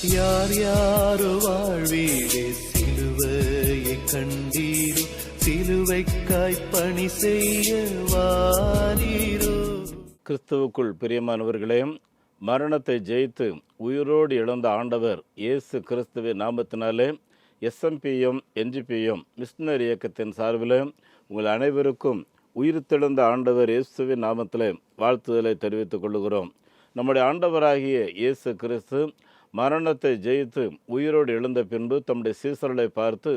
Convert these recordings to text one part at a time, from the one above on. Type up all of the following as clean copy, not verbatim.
யார் யாரோ வாழ்வீரே சிலுவையை கண்டீரோ, சிலுவைக்காய் பணி செய்ய வாரீரோ. கிறிஸ்துவுக்குள் பிரியமானவர்களே, மரணத்தை ஜெயித்து உயிரோடு எழுந்த ஆண்டவர் இயேசு கிறிஸ்துவின் நாமத்தினாலே எஸ்எம்பிஎம் என்ஜிபிஎம் மிஷனரி இயக்கத்தின் சார்பில் உங்கள் அனைவருக்கும் உயிர்த்தெழுந்த ஆண்டவர் இயேசுவின் நாமத்தில் வாழ்த்துதலை தெரிவித்துக் கொள்கிறோம். நம்முடைய ஆண்டவராகிய இயேசு கிறிஸ்து மரணத்தை ஜெயித்து உயிரோடு எழுந்த பின்பு தம்முடைய சீசர்களை பார்த்து,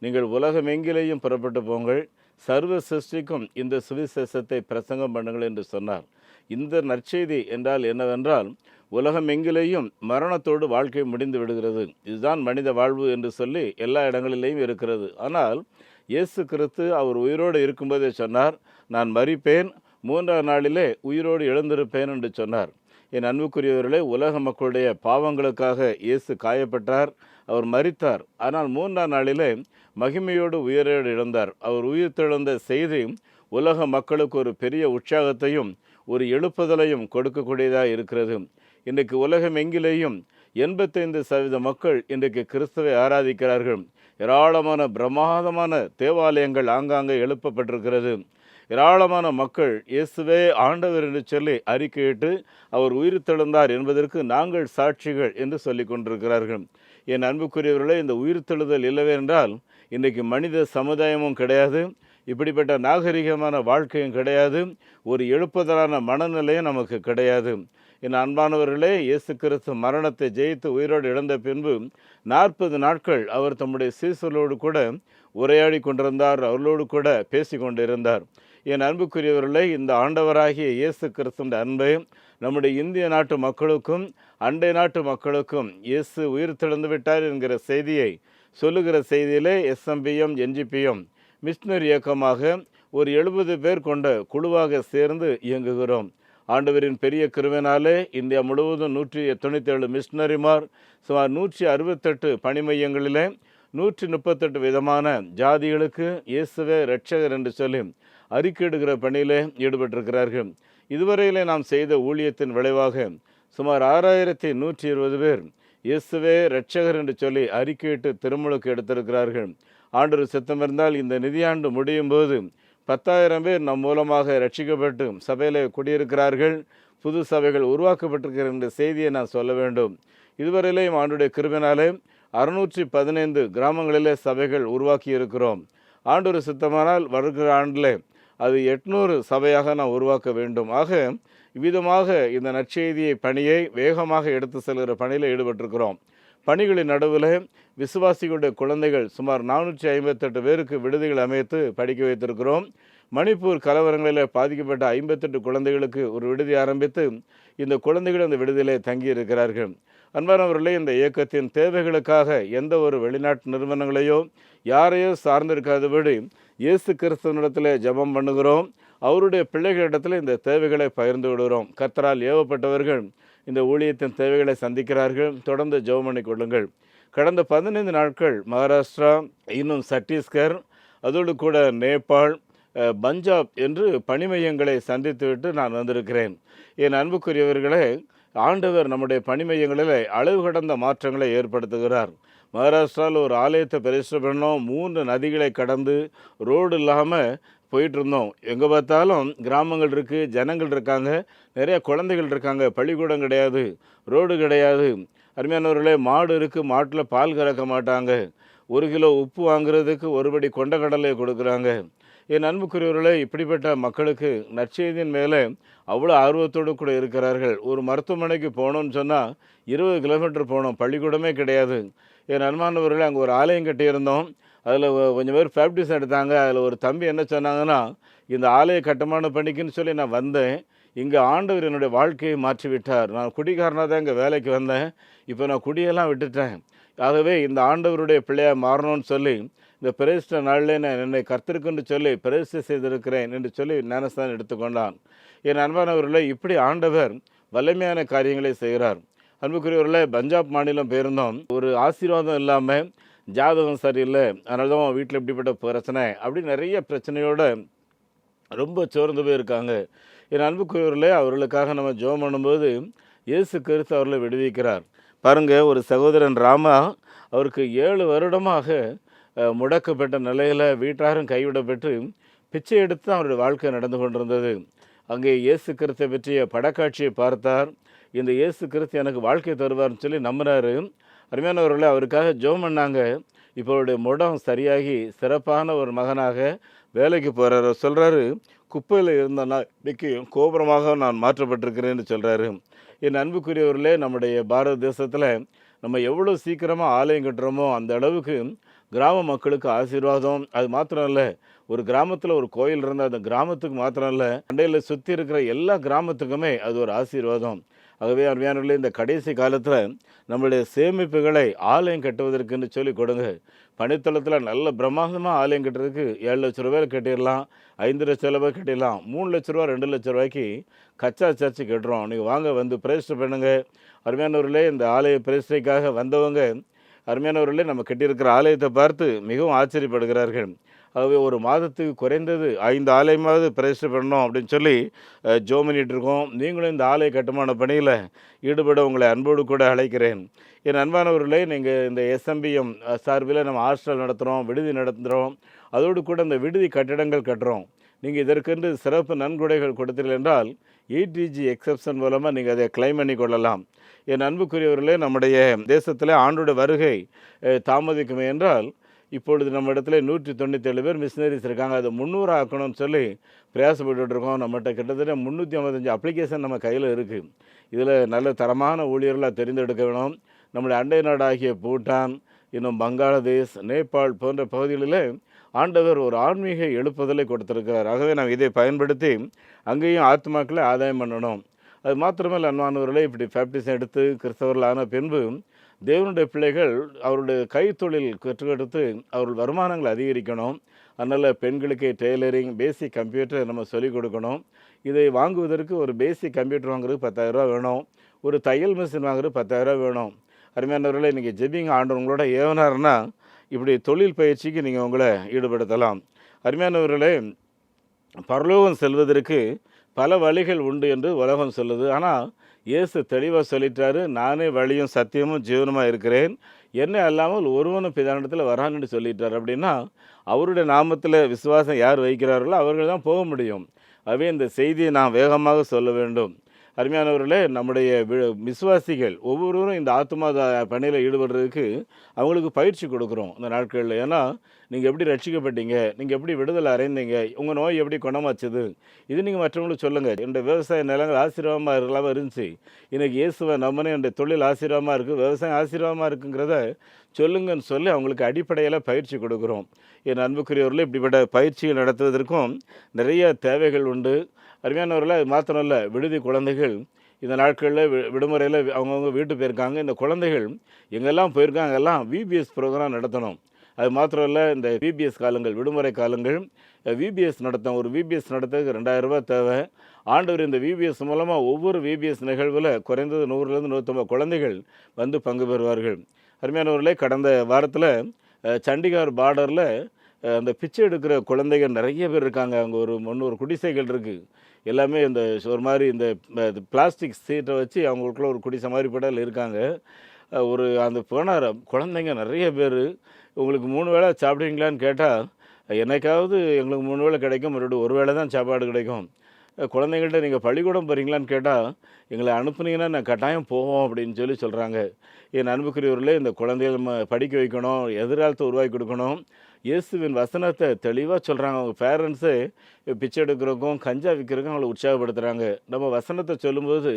நீங்கள் உலகமெங்கிலேயும் புறப்பட்டு போங்கள், சர்வ சிருஷ்டிக்கும் இந்த சுவிசேஷத்தை பிரசங்கம் பண்ணுங்கள் என்று சொன்னார். இந்த நற்செய்தி என்றால் என்னவென்றால், உலகம் எங்கிலேயும் மரணத்தோடு வாழ்க்கை முடிந்து விடுகிறது, இதுதான் மனித வாழ்வு என்று சொல்லி எல்லா இடங்களிலேயும் இருக்கிறது. ஆனால் இயேசு கிறிஸ்து அவர் உயிரோடு இருக்கும்போதே சொன்னார், நான் மரிப்பேன், 3ஆம் நாளிலே உயிரோடு எழுந்திருப்பேன் என்று சொன்னார். என் அன்புக்குரியவர்களே, உலக மக்களுடைய பாவங்களுக்காக இயேசு காயப்பட்டார், அவர் மரித்தார். ஆனால் 3ஆம் நாளிலே மகிமையோடு உயிரோடு எழுந்தார். அவர் உயிர்த்தெழுந்த செய்தி உலக மக்களுக்கு ஒரு பெரிய உற்சாகத்தையும் ஒரு எழுப்புதலையும் கொடுக்கக்கூடியதாக இருக்கிறது. இன்றைக்கு உலகம் எங்கிலேயும் 85% மக்கள் இன்றைக்கு கிறிஸ்துவை ஆராதிக்கிறார்கள். ஏராளமான பிரமாதமான தேவாலயங்கள் ஆங்காங்கே எழுப்பப்பட்டிருக்கிறது. ஏராளமான மக்கள் இயேசுவே ஆண்டவர் என்று சொல்லி அறிக்கையிட்டு அவர் உயிர்த்தெழுந்தார் என்பதற்கு நாங்கள் சாட்சிகள் என்று சொல்லி கொண்டிருக்கிறார்கள். என் அன்புக்குரியவர்களே, இந்த உயிர்த்தெழுதல் இல்லவே என்றால் இன்றைக்கு மனித சமுதாயமும் கிடையாது, இப்படிப்பட்ட நாகரிகமான வாழ்க்கையும் கிடையாது, ஒரு எழுப்புதலான மனநிலையும் நமக்கு கிடையாது. என் அன்பானவர்களே, இயேசு கிறிஸ்து மரணத்தை ஜெயித்து உயிரோடு இழந்த பின்பு 40 நாட்கள் அவர் தம்முடைய சீசர்களோடு கூட உரையாடி கொண்டிருந்தார், அவர்களோடு கூட பேசி கொண்டிருந்தார். என் அன்புக்குரியவர்களே, இந்த ஆண்டவராகிய இயேசு கிறிஸ்துவின் அன்பை நம்முடைய இந்திய நாட்டு மக்களுக்கும் அண்டை நாட்டு மக்களுக்கும் இயேசு உயிர்த்தெழுந்து விட்டார் என்கிற செய்தியை சொல்லுகிற செய்தியிலே எஸ்எம்பிஎம் என்ஜிபிஎம் மிஷனரி இயக்கமாக ஒரு 70 பேர் கொண்ட குழுவாக சேர்ந்து இயங்குகிறோம். ஆண்டவரின் பெரிய கிருபையினாலே இந்தியா முழுவதும் 197 மிஷனரிமார், சுமார் 168 பணி மையங்களிலே 138 விதமான ஜாதிகளுக்கு இயேசுவே இரட்சகர் என்று சொல்லி அறிக்கையிடுகிற பணியிலே ஈடுபட்டிருக்கிறார்கள். இதுவரையிலே நாம் செய்த ஊழியத்தின் விளைவாக சுமார் 6120 பேர் இயேசுவே இரட்சகர் என்று சொல்லி அறிக்கையிட்டு திருமுழுக்கு எடுத்திருக்கிறார்கள். ஆண்டவர் சித்தமிருந்தால் இந்த நிதியாண்டு முடியும் போது 10,000 பேர் நம் மூலமாக ரட்சிக்கப்பட்டு சபையில் குடியிருக்கிறார்கள், புது சபைகள் உருவாக்கப்பட்டிருக்கிற என்ற செய்தியை நான் சொல்ல வேண்டும். இதுவரையிலேயும் ஆண்டுடைய கிருபையினாலே 615 கிராமங்களிலே சபைகள் உருவாக்கி இருக்கிறோம். ஆண்டவர் சித்தமானால் வருகிற ஆண்டில் அது 800 சபையாக நாம் உருவாக்க வேண்டும். ஆக இவ்விதமாக இந்த நற்செய்தியை பணியை வேகமாக எடுத்து செல்கிற பணியில் ஈடுபட்டிருக்கிறோம். பணிகளின் நடுவில் விசுவாசிகளுடைய குழந்தைகள் சுமார் 458 பேருக்கு விடுதிகள் அமைத்து படிக்க வைத்திருக்கிறோம். மணிப்பூர் கலவரங்களில் பாதிக்கப்பட்ட 58 குழந்தைகளுக்கு ஒரு விடுதி ஆரம்பித்து இந்த குழந்தைகள் அந்த விடுதியிலே தங்கியிருக்கிறார்கள். அன்பானவர்களே, இந்த இயக்கத்தின் தேவைகளுக்காக எந்த ஒரு வெளிநாட்டு நிறுவனங்களையோ யாரையோ சார்ந்திருக்காதபடி இயேசு கிறிஸ்துவனிடத்தில் ஜெபம் பண்ணுகிறோம். அவருடைய பிள்ளைகளிடத்தில் இந்த தேவைகளை பகிர்ந்து விடுகிறோம். கர்த்தரால் ஏவப்பட்டவர்கள் இந்த ஊழியத்தின் தேவைகளை சந்திக்கிறார்கள். தொடர்ந்து ஜெபம் பண்ணி கொள்ளுங்கள். கடந்த 15 நாட்கள் மகாராஷ்டிரா, இன்னும் சத்தீஸ்கர், அதோடு கூட நேபாள், பஞ்சாப் என்று பணி மையங்களை சந்தித்துவிட்டு நான் வந்திருக்கிறேன். என் அன்புக்குரியவர்களே, ஆண்டவர் நம்முடைய பணி மையங்களில் அளவு கடந்த மாற்றங்களை ஏற்படுத்துகிறார். மகாராஷ்டிராவில் ஒரு ஆலயத்தை பிரதிஷ்டை பண்ணோம். 3 நதிகளை கடந்து ரோடு இல்லாமல் போயிட்டு இருந்தோம். எங்கே பார்த்தாலும் கிராமங்கள் இருக்குது, ஜனங்கள் இருக்காங்க, நிறைய குழந்தைகள் இருக்காங்க, பள்ளிக்கூடம் கிடையாது, ரோடு கிடையாது. அருமையானவர்களே, மாடு இருக்குது, மாட்டில் பால் கறக்க மாட்டாங்க, 1 கிலோ உப்பு வாங்குறதுக்கு ஒருபடி கொண்டக்கடலை கொடுக்குறாங்க. என் அன்புக்குரியவர்களே, இப்படிப்பட்ட மக்களுக்கு நற்செய்தியின் மேலே அவ்வளோ ஆர்வத்தோடு கூட இருக்கிறார்கள். ஒரு மருத்துவமனைக்கு போகணுன்னு சொன்னால் 20 கிலோமீட்டர் போகணும், பள்ளிக்கூடமே கிடையாது. என் அன்பானவர்களே, அங்கே ஒரு ஆலயம் கட்டியிருந்தோம். அதில் கொஞ்சம் பேர் பேப்டிசம் எடுத்தாங்க. அதில் ஒரு தம்பி என்ன சொன்னாங்கன்னா, இந்த ஆலய கட்டுமான பணிக்குன்னு சொல்லி நான் வந்தேன், இங்கே ஆண்டவர் என்னுடைய வாழ்க்கையை மாற்றிவிட்டார். நான் குடிகாரனாக தான் இங்கே வேலைக்கு வந்தேன், இப்போ நான் குடியெல்லாம் விட்டுட்டேன். ஆகவே இந்த ஆண்டவருடைய பிள்ளையாக மாறணும்னு சொல்லி இந்த பிரதிஷ்ட நாளிலே நான் என்னை கர்த்தருக்குன்னு சொல்லி பிரதிஷ்டை செய்திருக்கிறேன் என்று சொல்லி ஞானஸ்தானம் எடுத்துக்கொண்டான். என் அன்பானவர்களே, இப்படி ஆண்டவர் வல்லமையான காரியங்களை செய்கிறார். அன்புக்குரியவர்களே, பஞ்சாப் மாநிலம் போயிருந்தோம். ஒரு ஆசீர்வாதம் இல்லாமல், ஜாதகம் சரியில்லை, அதனால தான் வீட்டில் இப்படிப்பட்ட பிரச்சனை, அப்படி நிறைய பிரச்சனையோடு ரொம்ப சோர்ந்து போயிருக்காங்க. என் அன்புக்குரியவர்களே, அவர்களுக்காக நம்ம ஜெபம் பண்ணும்போது இயேசு கிறிஸ்து அவர்களை விடுவிக்கிறார். பாருங்க, ஒரு சகோதரன் ராமா, அவருக்கு 7 வருடமாக முடக்கப்பட்ட நிலையில வீட்டாரும் கைவிடப்பட்டு, பிச்சை எடுத்து தான் அவருடைய வாழ்க்கை நடந்து கொண்டிருந்தது. அங்கே இயேசு கிறிஸ்தை பற்றிய படக்காட்சியை பார்த்தார். இந்த இயேசு கிறிஸ்து எனக்கு வாழ்க்கை தருவார்ன்னு சொல்லி நம்பினாரு. அருமையானவர்களே, அவருக்காக ஜெபம் பண்ணாங்க. இப்போ அவருடைய முடம் சரியாகி சிறப்பான ஒரு மகனாக வேலைக்கு போறாரு. சொல்றாரு, "குப்பையில இருந்த நான் இன்னைக்கு கோபுரமாக நான் மாற்றப்பட்டிருக்கிறேன்னு" சொல்றாரு. என் அன்புக்குரியவர்களே, நம்முடைய பாரத தேசத்தில நம்ம எவ்வளோ சீக்கிரமா ஆலயம் கட்டுறோமோ, அந்த அளவுக்கு கிராம மக்களுக்கு ஆசீர்வாதம். அது மாத்திரம் இல்ல, ஒரு கிராமத்தில ஒரு கோயில் இருந்தா, அந்த கிராமத்துக்கு மாத்திரம் இல்ல, அண்டையில சுத்தி இருக்கிற எல்லா கிராமத்துக்குமே அது ஒரு ஆசீர்வாதம். ஆகவே அருமையானவர்களே, இந்த கடைசி காலத்தில நம்மளுடைய சேமிப்புகளை ஆலயம் கட்டுவதற்குன்னு சொல்லி கொடுங்க. பணித்தளத்தில நல்ல பிரம்மாண்டமா ஆலயம் கட்டுறதுக்கு ரூ. 7,00,000 கட்டிறலாம். 5,00,000 கட்டிடலாம். ரூ. 3,00,000 ரூ. 2,00,000 கச்சா சர்ச்சு கட்டுறோம். நீங்க வாங்க வந்து பிரதிஷ்டை பண்ணுங்க. அருமையானவர்களே, இந்த ஆலய பிரதிஷ்டைக்காக வந்தவங்க, அருமையானவர்களே, நம்ம கட்டியிருக்கிற ஆலயத்தை பார்த்து மிகவும் ஆச்சரியப்படுகிறார்கள். ஆகவே ஒரு மாதத்துக்கு குறைந்தது 5 ஆலயமாவது பிரதிஷ்டை பண்ணணும் அப்படின்னு சொல்லி ஜெபம் பண்ணிட்டு இருக்கோம். நீங்களும் இந்த ஆலய கட்டுமான பணியில் ஈடுபட உங்களை அன்போடு கூட அழைக்கிறேன். என் அன்பானவர்களே, நீங்கள் இந்த எஸ்எம்பிஎம் சார்பில் நம்ம ஹாஸ்டல் நடத்துகிறோம், விடுதி நடத்துகிறோம். அதோடு கூட இந்த விடுதி கட்டிடங்கள் கட்டுறோம். நீங்கள் இதற்கென்று சிறப்பு நன்கொடைகள் கொடுத்தீர்கள் என்றால் ஏடிஜி எக்ஸப்ஷன் மூலமாக நீங்கள் அதை கிளைம் பண்ணி கொள்ளலாம். என் அன்புக்குரியவர்களே, நம்முடைய தேசத்தில் ஆண்டோட வருகை தாமதிக்குமே என்றால், இப்பொழுது நம்ம இடத்துல 197 பேர் மிஷினரிஸ் இருக்காங்க. அதை 300 ஆக்கணும்னு சொல்லி பிரயாசப்பட்டுட்டு இருக்கோம். நம்மகிட்ட கிட்டத்தட்ட 355 அப்ளிகேஷன் நம்ம கையில் இருக்குது. இதில் நல்ல தரமான ஊழியர்களாக தெரிந்தெடுக்க வேணும். நம்முடைய அண்டை நாடாகிய பூட்டான், இன்னும் பங்களாதேஷ், நேபாள் போன்ற பகுதிகளில் ஆண்டவர் ஒரு ஆன்மீக எழுப்புதலை கொடுத்திருக்கிறார். ஆகவே நாம் இதை பயன்படுத்தி அங்கேயும் ஆத்மாக்களை ஆதாயம் பண்ணணும். அது மாத்திரமல்ல அன்பானவர்களே, இப்படி பேப்டிசம் எடுத்து கிறிஸ்தவர்கள் ஆன பின்பு தேவனுடைய பிள்ளைகள் அவருடைய கைத்தொழில் கற்றுக்கொடுத்து அவர்கள் வருமானங்களை அதிகரிக்கணும். அதனால் பெண்களுக்கு டெய்லரிங், பேசிக் கம்ப்யூட்டர் நம்ம சொல்லிக் கொடுக்கணும். இதை வாங்குவதற்கு ஒரு பேசிக் கம்ப்யூட்டர் வாங்குறது 10,000 வேணும். ஒரு தையல் மிஷின் வாங்குறது 10,000 வேணும். அருமையானவர்களே, நீங்கள் ஜெபிங்க, ஆண்டவர் உங்களோட ஏவனார்னா இப்படி தொழில் பயிற்சிக்கு நீங்கள் உங்களை ஈடுபடுத்தலாம். அருமையானவர்களே, பரலோகம் செல்வதற்கு பல வழிகள் உண்டு என்று உலகம் சொல்லுது. ஆனால் இயேசு தெளிவாக சொல்லிட்டாரு, நானே வழியும் சத்தியமும் ஜீவனுமாக இருக்கிறேன், என்னை அல்லாமல் ஒருவனும் பிதானிடத்தில் வரான்னு சொல்லிட்டார். அப்படின்னா அவருடைய நாமத்தில் விசுவாசம் யார் வைக்கிறார்களோ அவர்கள் தான் போக முடியும். ஆகவே இந்த செய்தியை நான் வேகமாக சொல்ல வேண்டும். அருமையானவர்களே, நம்முடைய விசுவாசிகள் ஒவ்வொருவரும் இந்த ஆத்மா பணியில் ஈடுபடுறதுக்கு அவங்களுக்கு பயிற்சி கொடுக்குறோம் இந்த நாட்களில். ஏன்னா நீங்கள் எப்படி ரட்சிக்கப்பட்டீங்க, நீங்கள் எப்படி விடுதலை அடைந்தீங்க, உங்கள் நோய் எப்படி குணமாச்சுது, இது நீங்கள் மற்றவங்களுக்கு சொல்லுங்கள். என்னுடைய விவசாய நிலங்கள் ஆசீர்வாதமாக இல்லாமல் இருந்துச்சு, இன்றைக்கி இயேசுவை நம்பினேன், என்னுடைய தொழில் ஆசீர்வாதமாக இருக்குது, விவசாயம் ஆசீர்வாதமாக இருக்குங்கிறத சொல்லுங்கன்னு சொல்லி அவங்களுக்கு அடிப்படையில் பயிற்சி கொடுக்குறோம். என் அன்புக்குரியவர்களே, இப்படிப்பட்ட பயிற்சிகள் நடத்துவதற்கும் நிறைய தேவைகள் உண்டு. அருமையானவர்களே, அது மாத்திரம் இல்லை, விடுதி குழந்தைகள் இந்த நாட்களில் விடுமுறையில் அவங்கவுங்க வீட்டு போயிருக்காங்க. இந்த குழந்தைகள் எங்கெல்லாம் போயிருக்காங்க, எல்லாம் விபிஎஸ் ப்ரோக்ராம் நடத்தணும். அது மாத்திரம் இல்லை, இந்த விபிஎஸ் காலங்கள், விடுமுறை காலங்கள் விபிஎஸ் நடத்தும். ஒரு விபிஎஸ் நடத்துறதுக்கு 2,000 ரூபாய் தேவை. ஆண்டவர் இந்த விபிஎஸ் மூலமாக ஒவ்வொரு விபிஎஸ் நிகழ்வில் குறைந்தது 100லேருந்து 150 குழந்தைகள் வந்து பங்கு பெறுவார்கள். அருமையானவர்களே, கடந்த வாரத்தில் சண்டிகார் பார்டரில் அந்த பிச்சை எடுக்கிற குழந்தைகள் நிறைய பேர் இருக்காங்க. அங்கே ஒரு 300 குடிசைகள் இருக்குது. எல்லாமே இந்த ஒரு மாதிரி இந்த பிளாஸ்டிக் சீட்டை வச்சு அவங்களுக்குள்ள ஒரு குடிசை மாதிரி படல் இருக்காங்க. ஒரு அந்த போனார் குழந்தைங்க நிறைய பேர். உங்களுக்கு 3 வேளை சாப்பிடுவீங்களான்னு கேட்டால், என்னைக்காவது எங்களுக்கு 3 வேளை கிடைக்கும், மறுபடியும் ஒரு வேளை தான் சாப்பாடு கிடைக்கும். குழந்தைங்கள்ட்ட நீங்கள் பள்ளிக்கூடம் போகிறீங்களான்னு கேட்டால், எங்களை அனுப்புனீங்கன்னா நான் கட்டாயம் போவோம் அப்படின்னு சொல்லி சொல்கிறாங்க. என் அன்புக்குரியவர்களே, இந்த குழந்தைகள் நம்ம படிக்க வைக்கணும், எதிர்காலத்தை உருவாக்கி கொடுக்கணும். இயேசுவின் வசனத்தை தெளிவாக சொல்கிறாங்க. அவங்க பேரண்ட்ஸு பிச்சை எடுக்கிறதுக்கும் கஞ்சா விற்கிறதுக்கும் அவங்களை உற்சாகப்படுத்துகிறாங்க. நம்ம வசனத்தை சொல்லும்போது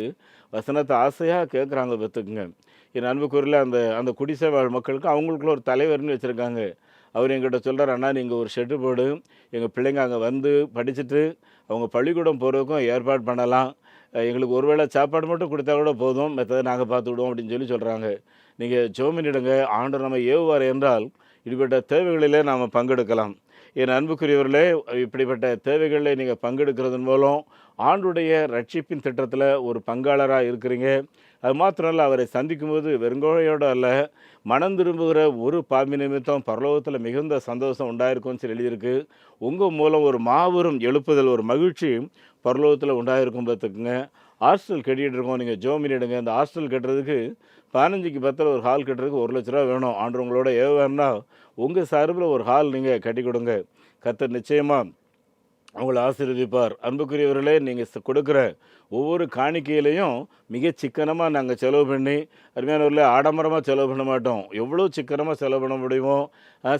வசனத்தை ஆசையாக கேட்குறாங்க. பார்த்துக்குங்க. என் அன்புக்குரியல அந்த அந்த குடிசை வாழ் மக்களுக்கு அவங்களுக்குள்ள ஒரு தலைவர்னு வச்சுருக்காங்க. அவர் எங்கிட்ட சொல்கிறார், அண்ணா நீங்கள் ஒரு ஷெட்டு போடு, எங்கள் பிள்ளைங்க அங்கே வந்து படிச்சுட்டு அவங்க பள்ளிக்கூடம் போகிறதுக்கும் ஏற்பாடு பண்ணலாம். எங்களுக்கு ஒரு வேளை சாப்பாடு மட்டும் கொடுத்தா கூட போதும், மற்றதை நாங்கள் பார்த்துக்கிடுவோம் அப்படின்னு சொல்லி சொல்கிறாங்க. நீங்கள் ஜோமினிடுங்க, ஆண்டவர் நம்ம ஏவுவார் என்றால் இப்படிப்பட்ட தேவைகளிலே நாம் பங்கெடுக்கலாம். என் அன்புக்குரியவர்களே, இப்படிப்பட்ட தேவைகளில் நீங்கள் பங்கெடுக்கிறதன் மூலம் ஆண்டுடைய ரட்சிப்பின் திட்டத்தில் ஒரு பங்காளராக இருக்கிறீங்க. அது மாத்திரம் இல்லை, அவரை சந்திக்கும்போது வெறுங்கோழையோடு அல்ல, மனம் திரும்புகிற ஒரு பாவி நிமித்தம் பரலோகத்தில் மிகுந்த சந்தோஷம் உண்டாயிருக்கும்னு சொல்லி எழுதியிருக்கு. உங்கள் மூலம் ஒரு மாபெரும் எழுப்புதல், ஒரு மகிழ்ச்சி பரலோகத்தில் உண்டாயிருக்கும். பார்த்துக்குங்க. ஹாஸ்டல் கட்டிகிட்டு இருக்கோம், நீங்கள் ஜோமினிடுங்க. இந்த ஹாஸ்டல் கட்டுறதுக்கு 15க்கு 10 ஒரு ஹால் கட்டுறதுக்கு 1,00,000 வேணும். ஆண்டவர் உங்களோட ஏவுவார்னா உங்கள் சார்பில் ஒரு ஹால் நீங்கள் கட்டி கொடுங்க. கர்த்தர் நிச்சயமாக உங்களை ஆசீர்வதிப்பார். அன்புக்குரியவர்களே, நீங்கள் கொடுக்குற ஒவ்வொரு காணிக்கையிலையும் மிக சிக்கனமாக நாங்கள் செலவு பண்ணி, அருமையானவர்களே, ஆடம்பரமாக செலவு பண்ண மாட்டோம். எவ்வளோ சிக்கனமாக செலவு பண்ண முடியுமோ,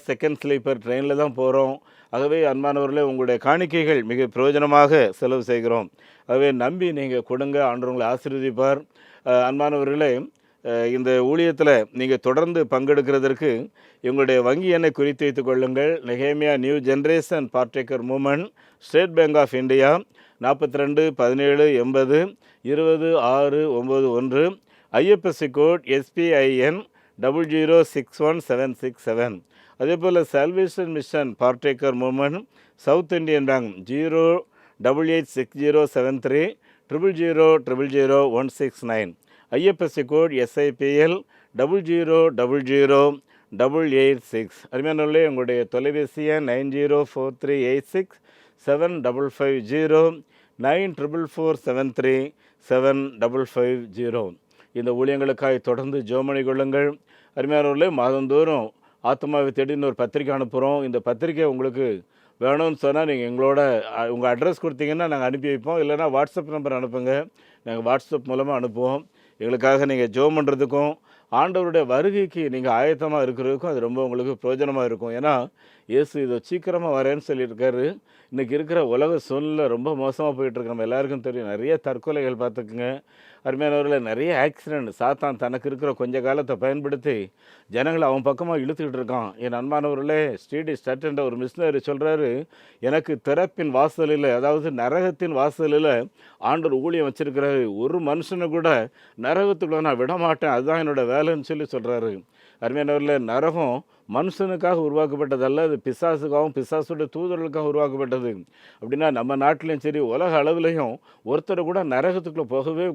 செகண்ட் ஸ்லீப்பர் ட்ரெயினில் தான் போகிறோம். ஆகவே அன்பானவர்களே, உங்களுடைய காணிக்கைகள் மிக பிரயோஜனமாக செலவு செய்கிறோம். ஆகவே நம்பி நீங்கள் கொடுங்க, ஆண்டவர் உங்களை ஆசீர்வதிப்பார். அன்பானவர்களே, இந்த ஊழியத்தில் நீங்கள் தொடர்ந்து பங்கெடுக்கிறதற்கு எங்களுடைய வங்கி எண்ணை குறித்து வைத்துக் கொள்ளுங்கள். நெகேமியா new generation partaker moment, State Bank of India, 42 17 80 20 6 91, IFSC code SPIN 0061767. அதே போல் salvation mission partaker moment, South Indian Bank 0886073 0000169, IFSC code SIPL 0000886. அருமையானவர்களே, உங்களுடைய தொலைபேசி எண் 9043867550 9444737550. இந்த ஊழியங்களுக்காக தொடர்ந்து ஜெபம் கொள்ளுங்கள். அருமையானவர்களே, மாதந்தோறும் ஆத்மாவை தேடின்னு ஒரு பத்திரிக்கை அனுப்புகிறோம். இந்த பத்திரிக்கை உங்களுக்கு வேணும்னு சொன்னால் நீங்கள் எங்களோட உங்கள் அட்ரஸ் கொடுத்தீங்கன்னா நாங்கள் அனுப்பி வைப்போம். இல்லைனா வாட்ஸ்அப் நம்பர் அனுப்புங்க, நாங்கள் வாட்ஸ்அப் மூலமாக அனுப்புவோம். எங்களுக்காக நீங்கள் ஜெபம் பண்ணுறதுக்கும் ஆண்டவருடைய வருகைக்கு நீங்கள் ஆயத்தமாக இருக்கிறதுக்கும் அது ரொம்ப உங்களுக்கு பிரயோஜனமாக இருக்கும். ஏன்னா இயேசு இதை சீக்கிரமாக வரேன்னு சொல்லியிருக்காரு. இன்றைக்கி இருக்கிற உலக சூழ்நிலை ரொம்ப மோசமாக போயிட்டுருக்கு. நம்ம எல்லாருக்கும் தெரியும். நிறைய தற்கொலைகள் பார்த்துக்குங்க. அருமையானவர்களில் நிறைய ஆக்சிடெண்ட். சாத்தான் தனக்கு இருக்கிற கொஞ்ச காலத்தை பயன்படுத்தி ஜனங்களை அவன் பக்கமாக இழுத்துக்கிட்டு இருக்கான். என் அன்பானவர்களே, ஸ்டீடி ஸ்டட் என்ற ஒரு மிஷினரி சொல்கிறாரு, எனக்கு திறப்பின் வாசலில், அதாவது நரகத்தின் வாசலில் ஆண்டவர் ஊழியம் வச்சிருக்கிறாரு. ஒரு மனுஷனை கூட நரகத்துக்குள்ள நான் விடமாட்டேன், அதுதான் என்னோட வேலைன்னு சொல்கிறாரு. அருமையானவர்களே, நரகம் மனுஷனுக்காக உருவாக்கப்பட்டதல்ல, அது பிசாசுக்காகவும் பிசாசுடைய தூதர்களுக்காக உருவாக்கப்பட்டது. அப்படின்னா நம்ம நாட்டிலையும் சரி உலக அளவுலையும் ஒருத்தரை கூட நரகத்துக்குள்ளே போகவே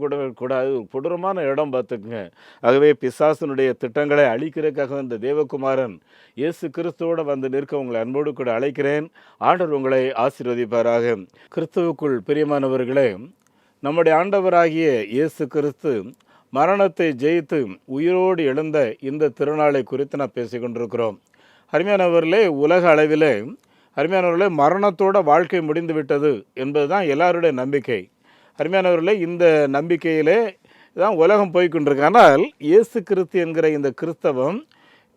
கூடாது. ஒரு கொடூரமான இடம் பார்த்துக்குங்க. ஆகவே பிசாசனுடைய திட்டங்களை அழிக்கிறதுக்காக இந்த தேவகுமாரன் இயேசு கிறிஸ்துவோடு வந்து நிற்க உங்களை அன்போடு கூட அழைக்கிறேன். ஆண்டவர் உங்களை ஆசீர்வதிப்பாராக. கிறிஸ்துவுக்குள் பிரியமானவர்களே, நம்முடைய ஆண்டவராகிய இயேசு கிறிஸ்து மரணத்தை ஜெயித்து உயிரோடு எழுந்த இந்த திருநாளை குறித்து நான் பேசி கொண்டிருக்கிறோம். அருமையானவர்களே, உலக அளவிலே அருமையானவர்களே, மரணத்தோட வாழ்க்கை முடிந்து விட்டது என்பது தான் எல்லாருடைய நம்பிக்கை. அருமையானவர்களே, இந்த நம்பிக்கையிலே தான் உலகம் போய்கொண்டிருக்கு. ஆனால் இயேசு கிறிஸ்து என்கிற இந்த கிறிஸ்தவம்,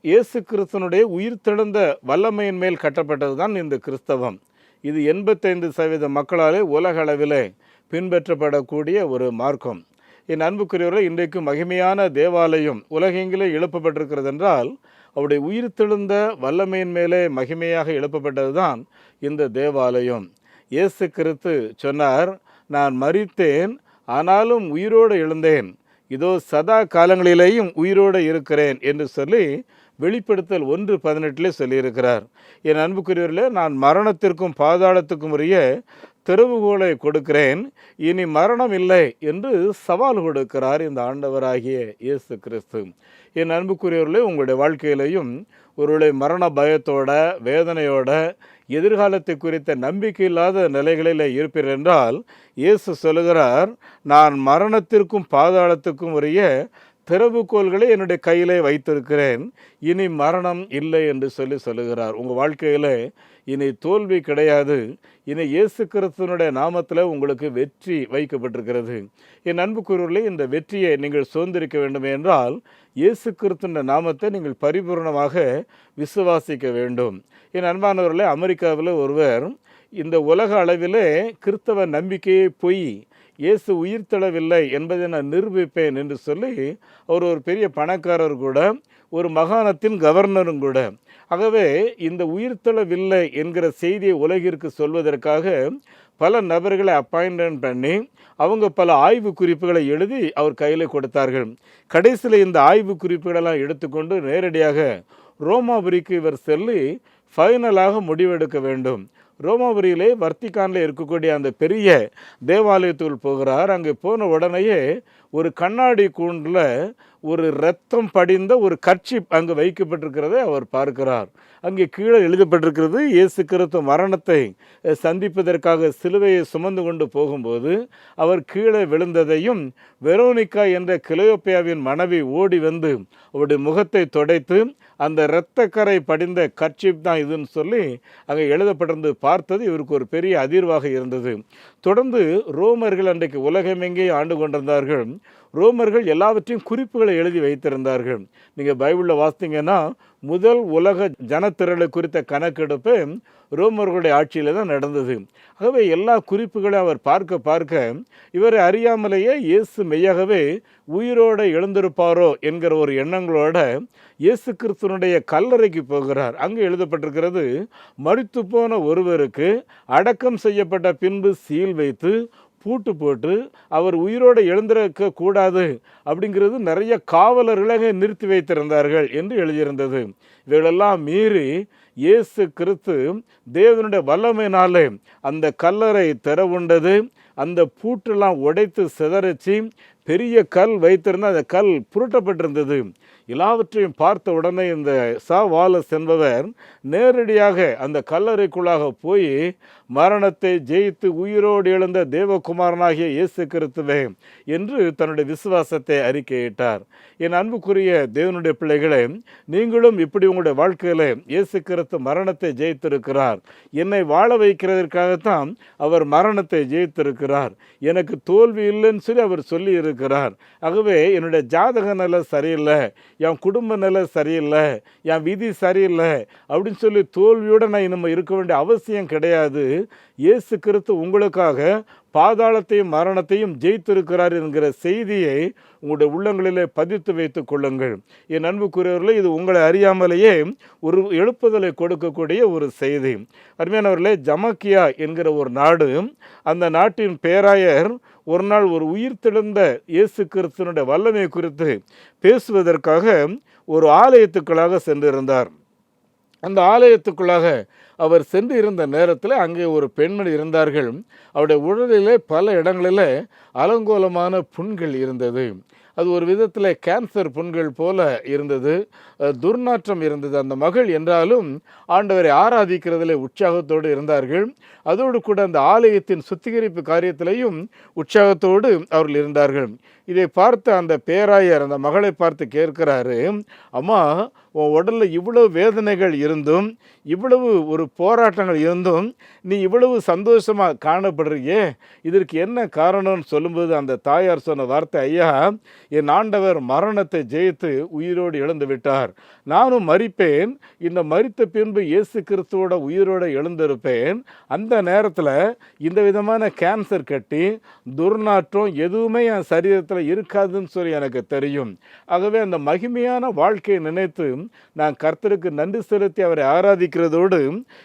இயேசு கிறிஸ்தனுடைய உயிர்த்தெழுந்த வல்லமையின் மேல் கட்டப்பட்டது தான் இந்த கிறிஸ்தவம். இது 85% மக்களாலே உலக அளவிலே பின்பற்றப்படக்கூடிய ஒரு மார்க்கம். என் அன்புக்குரியவர்கள், இன்றைக்கு மகிமையான தேவாலயம் உலகெங்கிலே எழுப்பப்பட்டிருக்கிறது என்றால் அவருடைய உயிர்த்தெழுந்த வல்லமையின் மேலே மகிமையாக எழுப்பப்பட்டது தான் இந்த தேவாலயம். இயேசு கிறிஸ்து சொன்னார், நான் மரித்தேன் ஆனாலும் உயிரோடு எழுந்தேன், இதோ சதா காலங்களிலேயும் உயிரோடு இருக்கிறேன் என்று சொல்லி வெளிப்படுத்தல் 1:18 சொல்லியிருக்கிறார். என் அன்புக்குரியவர்களே, நான் மரணத்திற்கும் பாதாளத்துக்கும் உரிய திறவுகோலை கொடுக்கிறேன், இனி மரணம் இல்லை என்று சவால் கொடுக்கிறார் இந்த ஆண்டவராகிய இயேசு கிறிஸ்து. என் அன்புக்குரியவர்களே, உங்களுடைய வாழ்க்கையிலையும் ஒருவேளை மரண பயத்தோட வேதனையோட எதிர்காலத்தை குறித்த நம்பிக்கை இல்லாத நிலைகளில் இருப்பீர் என்றால் இயேசு சொல்லுகிறார், நான் மரணத்திற்கும் பாதாளத்துக்கும் உரிய திறவுகோல்களை என்னுடைய கையிலே வைத்திருக்கிறேன், இனி மரணம் இல்லை என்று சொல்லுகிறார். உங்கள் வாழ்க்கையில் இனி தோல்வி கிடையாது. இனி இயேசு கிறிஸ்துவனுடைய நாமத்தில் உங்களுக்கு வெற்றி வைக்கப்பட்டிருக்கிறது. என் அன்புக்குரியவர்களே, இந்த வெற்றியை நீங்கள் சுதந்திரிக்க வேண்டும் என்றால் இயேசு கிறிஸ்துவின் நாமத்தை நீங்கள் பரிபூர்ணமாக விசுவாசிக்க வேண்டும். என் அன்பானவர்களே, அமெரிக்காவில் ஒருவர் இந்த உலக அளவிலே கிறிஸ்தவ நம்பிக்கையை பொய், இயேசு உயிர்த்தெழவில்லை என்பதை நான் நிரூபிப்பேன் என்று சொல்லி அவர் ஒரு பெரிய பணக்காரர் கூட, ஒரு மாகாணத்தின் கவர்னரும் கூட. ஆகவே இந்த உயிர்த்தெழவில்லை என்கிற செய்தியை உலகிற்கு சொல்வதற்காக பல நபர்களை அப்பாயின்மெண்ட் பண்ணி அவங்க பல ஆய்வு குறிப்புகளை எழுதி அவர் கையில் கொடுத்தார்கள். கடைசியில் இந்த ஆய்வு குறிப்புகளெல்லாம் எடுத்துக்கொண்டு நேரடியாக ரோமாபுரிக்கு இவர் செல்லி ஃபைனலாக முடிவெடுக்க வேண்டும். ரோமாபுரியிலே வர்த்திகானில் இருக்கக்கூடிய அந்த பெரிய தேவாலயத்துக்குள் போகிறார். அங்கே போன உடனேயே ஒரு கண்ணாடி கூண்டில் ஒரு இரத்தம் படிந்த ஒரு கர்ச்சீப் அங்கு வைக்கப்பட்டிருக்கிறதை அவர் பார்க்கிறார். அங்கே கீழே எழுதப்பட்டிருக்கிறது, இயேசு கிறிஸ்து மரணத்தை சந்திப்பதற்காக சிலுவையை சுமந்து கொண்டு போகும்போது அவர் கீழே விழுந்ததையும், வெரோனிக்கா என்ற கிலோயோப்பியாவின் மனைவி ஓடி வந்து அவருடைய முகத்தை துடைத்து அந்த இரத்தக்கரை படிந்த கர்ச்சீப் தான் இதுன்னு சொல்லி அங்கே எழுதப்பட்டிருந்து பார்த்தது இவருக்கு ஒரு பெரிய அதிர்வாக இருந்தது. தொடர்ந்து ரோமர்கள் அன்றைக்கு உலகமெங்கே ஆண்டு கொண்டிருந்தார்கள். ரோமர்கள் எல்லாவற்றையும் குறிப்புகளை எழுதி வைத்திருந்தார்கள். நீங்கள் பைபிளில் வாசித்தீங்கன்னா முதல் உலக ஜனத்திரளை குறித்த கணக்கெடுப்பு ரோமர்களுடைய ஆட்சியில் தான் நடந்தது. ஆகவே எல்லா குறிப்புகளையும் அவர் பார்க்க பார்க்க இவரை அறியாமலேயே இயேசு மெய்யாகவே உயிரோடு எழுந்திருப்பாரோ என்கிற ஒரு எண்ணங்களோட இயேசு கிறிஸ்துவனுடைய கல்லறைக்கு போகிறார். அங்கே எழுதப்பட்டிருக்கிறது, மரித்து போன ஒருவருக்கு அடக்கம் செய்யப்பட்ட பின்பு சீல் வைத்து பூட்டு போட்டு அவர் உயிரோடு எழுந்திருக்க கூடாது அப்படிங்கிறது நிறைய காவலர்களை நிறுத்தி வைத்திருந்தார்கள் என்று எழுதியிருந்தது. இவைகளெல்லாம் மீறி இயேசு கிறிஸ்து தேவனுடைய வல்லமையினாலே அந்த கல்லறை திறவுண்டது. அந்த பூட்டெல்லாம் உடைத்து சிதறிச்சு பெரிய கல் வைத்திருந்த அந்த கல் புரட்டப்பட்டிருந்தது. எல்லாவற்றையும் பார்த்த உடனே இந்த வாலஸ் என்பவர் நேரடியாக அந்த கல்லறைக்குள்ளாக போய் மரணத்தை ஜெயித்து உயிரோடு எழுந்த தேவகுமாரனாகிய இயேசு கிறிஸ்துவே என்று தன்னுடைய விசுவாசத்தை அறிக்கையிட்டார். என் அன்புக்குரிய தேவனுடைய பிள்ளைகளே, நீங்களும் இப்படி உங்களுடைய வாழ்க்கையில் இயேசு கிறிஸ்து மரணத்தை ஜெயித்திருக்கிறார். என்னை வாழ வைக்கிறதற்காகத்தான் அவர் மரணத்தை ஜெயித்திருக்கிறார். எனக்கு தோல்வி இல்லைன்னு சொல்லி அவர் சொல்லி இருக்கிறார். ஆகவே என்னுடைய ஜாதக நிலை சரியில்லை, என் குடும்ப நிலை சரியில்லை, என் விதி சரியில்லை அப்படின்னு சொல்லி தோல்வியோடு நான் நம்ம இருக்க வேண்டிய அவசியம் கிடையாது. இயேசு கிறிஸ்து உங்களுக்காக பாதாளத்தையும் மரணத்தையும் ஜெயித்திருக்கிறார் என்கிற செய்தியை உங்களுடைய உள்ளங்களிலே பதித்து வைத்துக் கொள்ளுங்கள். என் அன்புக்குரியவர்களே, இது உங்களை அறியாமலேயே ஒரு எழுப்புதலை கொடுக்கக்கூடிய ஒரு செய்தி. அருமையானவர்களே, ஜமக்கியா என்கிற ஒரு நாடு, அந்த நாட்டின் பேராயர் ஒரு நாள் ஒரு உயிர்த்தெழுந்த இயேசு கிறிஸ்துவனுடைய வல்லமை குறித்து பேசுவதற்காக ஒரு ஆலயத்துக்குள்ளாக சென்றிருந்தார். அந்த ஆலயத்துக்குள்ளாக அவர் சென்று இருந்த நேரத்தில் அங்கே ஒரு பெண்மணி இருந்தார்கள். அவருடைய உடலிலே பல இடங்களில் அலங்கோலமான புண்கள் இருந்தது. அது ஒரு விதத்தில் கேன்சர் புண்கள் போல இருந்தது. துர்நாற்றம் இருந்தது. அந்த மகள் என்றாலும் ஆண்டவரை ஆராதிக்கிறதிலே உற்சாகத்தோடு இருந்தார்கள். அதோடு கூட அந்த ஆலயத்தின் சுத்திகரிப்பு காரியத்திலையும் உற்சாகத்தோடு அவர்கள் இருந்தார்கள். இதை பார்த்த அந்த பேராயர் அந்த மகளை பார்த்து கேட்கிறாரு, அம்மா, உன் உடலில் இவ்வளவு வேதனைகள் இருந்தும் இவ்வளவு ஒரு போராட்டங்கள் இருந்தும் நீ இவ்வளவு சந்தோஷமாக காணப்படுறியே, இதற்கு என்ன காரணம்னு சொல்லும்போது அந்த தாயார் சொன்ன வார்த்தை, ஐயா, என் ஆண்டவர் மரணத்தை ஜெயித்து உயிரோடு எழுந்து விட்டார். நானும் மரிப்பேன், இந்த மரித்த பின்பு இயேசு கிறிஸ்துவோட உயிரோடு எழுந்திருப்பேன். அந்த நேரத்தில் இந்த விதமான கேன்சர் கட்டி துர்நாற்றம் எதுவுமே என் சரீரத்தில் இருக்காதுன்னு சொல்லி எனக்கு தெரியும். ஆகவே அந்த மகிமையான வாழ்க்கையை நினைத்து நான் கர்த்தருக்கு நன்றி செலுத்தி அவரை ஆராதிக்கிறதோடு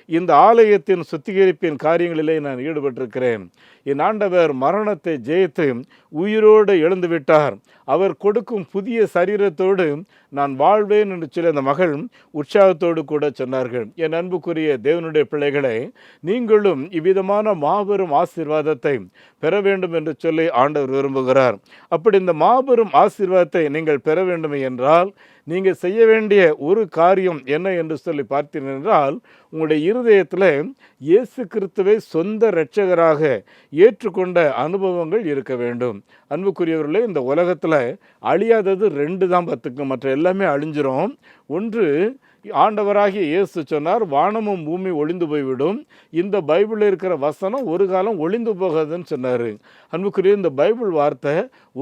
இந்த ஆலயத்தின் சுத்திகரிப்பின் காரியங்களிலே நான் ஈடுபட்டிருக்கிறேன். என் ஆண்டவர் மரணத்தை ஜெயித்து உயிரோடு எழுந்து விட்டார். அவர் கொடுக்கும் புதிய சரீரத்தோடு நான் வாழ்வேன் என்று சொல்லி அந்த மகள் உற்சாகத்தோடு கூட சொன்னார்கள். என் அன்புக்குரிய தேவனுடைய பிள்ளைகளை, நீங்களும் இவ்விதமான மாபெரும் ஆசீர்வாதத்தை பெற வேண்டும் என்று சொல்லி ஆண்டவர் விரும்புகிறார். அப்படி இந்த மாபெரும் ஆசீர்வாதத்தை நீங்கள் பெற வேண்டும் என்றால் நீங்கள் செய்ய வேண்டிய ஒரு காரியம் என்ன என்று சொல்லி பார்த்தீர்கள் என்றால், உங்களுடைய இருதயத்தில் இயேசு கிறிஸ்துவை சொந்த இரட்சகராக ஏற்றுக்கொண்ட அனுபவங்கள் இருக்க வேண்டும். அன்புக்குரியவர்களே, இந்த உலகத்தில் அழியாதது 2 தான் பார்த்துக்க, மற்ற எல்லாமே அழிஞ்சிரும். ஒன்று, ஆண்டவராகிய இயேசு சொன்னார், வானமும் பூமி ஒளிந்து போய்விடும். இந்த பைபிளில் இருக்கிற வசனம் ஒரு காலம் ஒளிந்து போகாதுன்னு சொன்னார். அன்புக்குரிய இந்த பைபிள் வார்த்தை